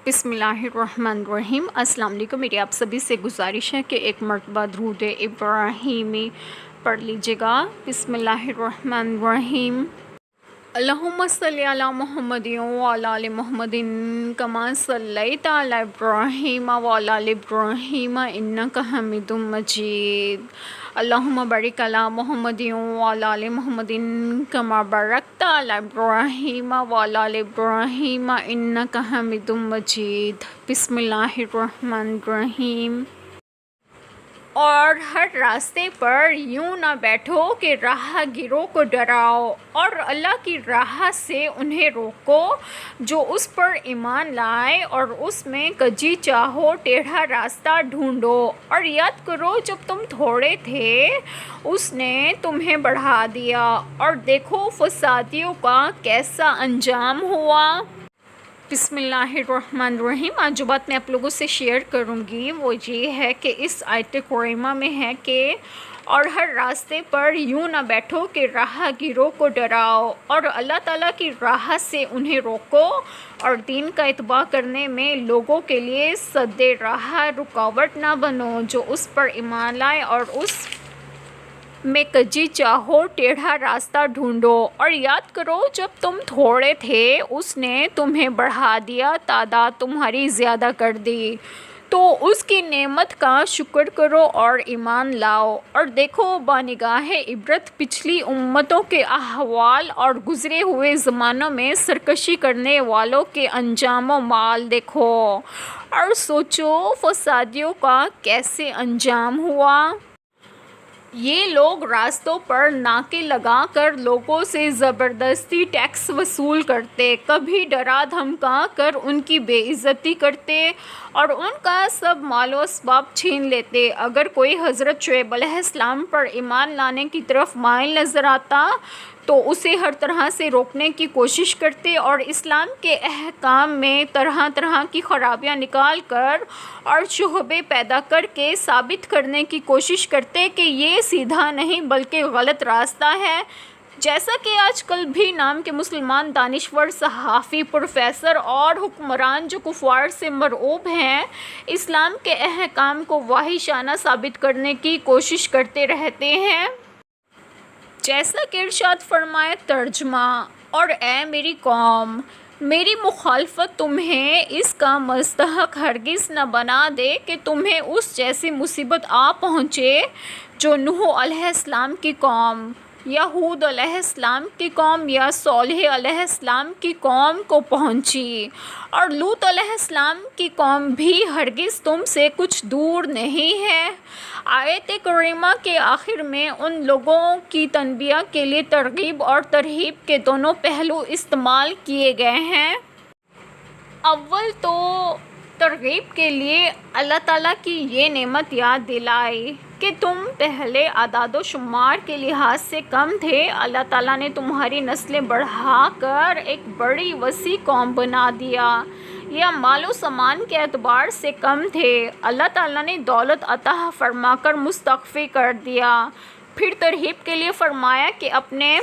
بسم اللہ الرحمن الرحیم۔ السلام علیکم۔ میری آپ سبھی سے گزارش ہے کہ ایک مرتبہ درود ابراہیمی پڑھ لیجیے گا۔ بسم اللہ الرحمن الرحیم۔ اللہم صلی علی محمد وعلی آل محمد کما صلیت علی ابراہیم وعلی آل ابراہیم انک حمید مجید۔ اللہم بارک علی محمد وعلی آل محمد کما بارکت علی ابراہیم وعلی آل ابراہیم انک حمید مجید۔ بسم اللہ الرحمن الرحیم۔ اور ہر راستے پر یوں نہ بیٹھو کہ راہ گیروں کو ڈراؤ، اور اللہ کی راہ سے انہیں روکو جو اس پر ایمان لائے، اور اس میں کجی چاہو ٹیڑھا راستہ ڈھونڈو، اور یاد کرو جب تم تھوڑے تھے اس نے تمہیں بڑھا دیا، اور دیکھو فسادیوں کا کیسا انجام ہوا۔ بسم اللہ الرحمن الرحیم۔ آج جو بات میں آپ لوگوں سے شیئر کروں گی وہ یہ ہے کہ اس آیت کریمہ میں ہے کہ اور ہر راستے پر یوں نہ بیٹھو کہ راہ گیروں کو ڈراؤ، اور اللہ تعالیٰ کی راہ سے انہیں روکو، اور دین کا اتباع کرنے میں لوگوں کے لیے سد راہ رکاوٹ نہ بنو جو اس پر ایمان لائے، اور اس میں کجی چاہو ٹیڑھا راستہ ڈھونڈو، اور یاد کرو جب تم تھوڑے تھے اس نے تمہیں بڑھا دیا، تعداد تمہاری زیادہ کر دی، تو اس کی نعمت کا شکر کرو اور ایمان لاؤ، اور دیکھو بانگاہ عبرت پچھلی امتوں کے احوال اور گزرے ہوئے زمانوں میں سرکشی کرنے والوں کے انجام و مال دیکھو، اور سوچو فسادیوں کا کیسے انجام ہوا۔ یہ لوگ راستوں پر ناکے لگا کر لوگوں سے زبردستی ٹیکس وصول کرتے، کبھی ڈرا دھمکا کر ان کی بے عزتی کرتے اور ان کا سب مال و اسباب چھین لیتے۔ اگر کوئی حضرت شعیب علیہ السلام پر ایمان لانے کی طرف مائل نظر آتا تو اسے ہر طرح سے روکنے کی کوشش کرتے، اور اسلام کے احکام میں طرح طرح کی خرابیاں نکال کر اور شبہے پیدا کر کے ثابت کرنے کی کوشش کرتے کہ یہ سیدھا نہیں بلکہ غلط راستہ ہے، جیسا کہ آج کل بھی نام کے مسلمان دانشور، صحافی، پروفیسر اور حکمران جو کفار سے مرعوب ہیں، اسلام کے احکام کو واحشانہ ثابت کرنے کی کوشش کرتے رہتے ہیں۔ جیسا کہ ارشاد فرمایا ترجمہ، اور اے میری قوم، میری مخالفت تمہیں اس کا مستحق ہرگز نہ بنا دے کہ تمہیں اس جیسی مصیبت آ پہنچے جو نوح علیہ السلام کی قوم، یا ہود علیہ السلام کی قوم، یا صالح علیہ السلام کی قوم کو پہنچی، اور لوط علیہ السلام کی قوم بھی ہرگز تم سے کچھ دور نہیں ہے۔ آیت کریمہ کے آخر میں ان لوگوں کی تنبیہ کے لیے ترغیب اور ترہیب کے دونوں پہلو استعمال کیے گئے ہیں۔ اول تو ترغیب کے لیے اللہ تعالیٰ کی یہ نعمت یاد دلائی کہ تم پہلے اعداد و شمار کے لحاظ سے کم تھے، اللہ تعالیٰ نے تمہاری نسلیں بڑھا کر ایک بڑی وسیع قوم بنا دیا، یا مال و سامان کے اعتبار سے کم تھے، اللہ تعالیٰ نے دولت عطا فرما کر مستکفی کر دیا۔ پھر ترہیب کے لیے فرمایا کہ اپنے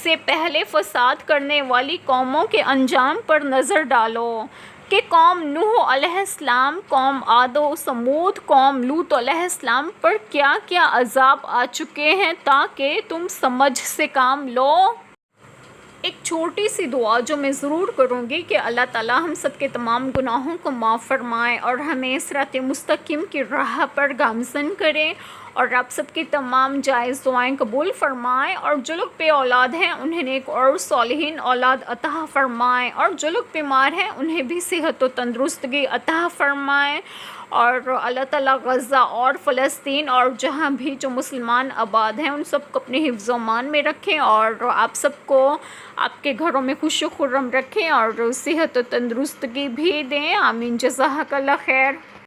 سے پہلے فساد کرنے والی قوموں کے انجام پر نظر ڈالو کہ قوم نوح علیہ السلام، قوم عاد و ثمود، قوم لوط علیہ السلام پر کیا کیا عذاب آ چکے ہیں، تاکہ تم سمجھ سے کام لو۔ ایک چھوٹی سی دعا جو میں ضرور کروں گی کہ اللہ تعالیٰ ہم سب کے تمام گناہوں کو معاف فرمائے اور ہمیں صراط مستقیم کی راہ پر گامزن کرے، اور آپ سب کی تمام جائز دعائیں قبول فرمائے، اور جو لوگ بے اولاد ہیں انہیں نیک اور صالحین اولاد عطا فرمائے، اور جو لوگ بیمار ہیں انہیں بھی صحت و تندرستگی عطا فرمائے، اور اللہ تعالیٰ غزہ اور فلسطین اور جہاں بھی جو مسلمان آباد ہیں ان سب کو اپنے حفظ و امان میں رکھیں، اور آپ سب کو آپ کے گھروں میں خوش و خرم رکھیں اور صحت و تندرستگی بھی دیں۔ آمین۔ جزاک اللہ خیر۔